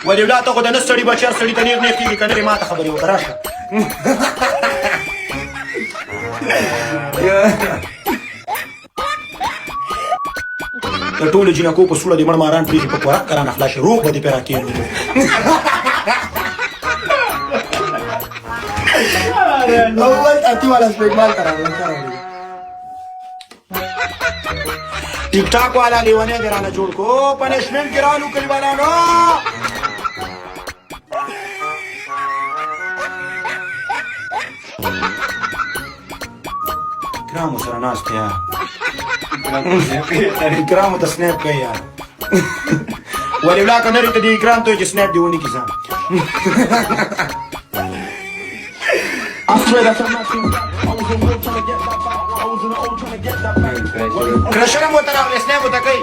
ولې ولا ته خو د نه سړي بچیان سړي ته نېغ نېغ کېږي که نه وې ما ته خبرې وکړه راشه د ټولو جینکو په سوړه دې مړ ماران پرېږي په خوراک کرانه خلاص شي روغ به دې پرې راکېږي اول اتي والا استقبال کراوه ټیک ټاک والا لیونی دې رانه جوړ کو پنشمنټ کې رالو کلیوالانو کرامو سره ناست یا کرامو ته سنیپ کوي یار ولې ولا که نري ته دې اکرام ته وایي چې سنیپ دې ونیکي ځه کرشر هم ورته راغلی سنیپ ورته کوي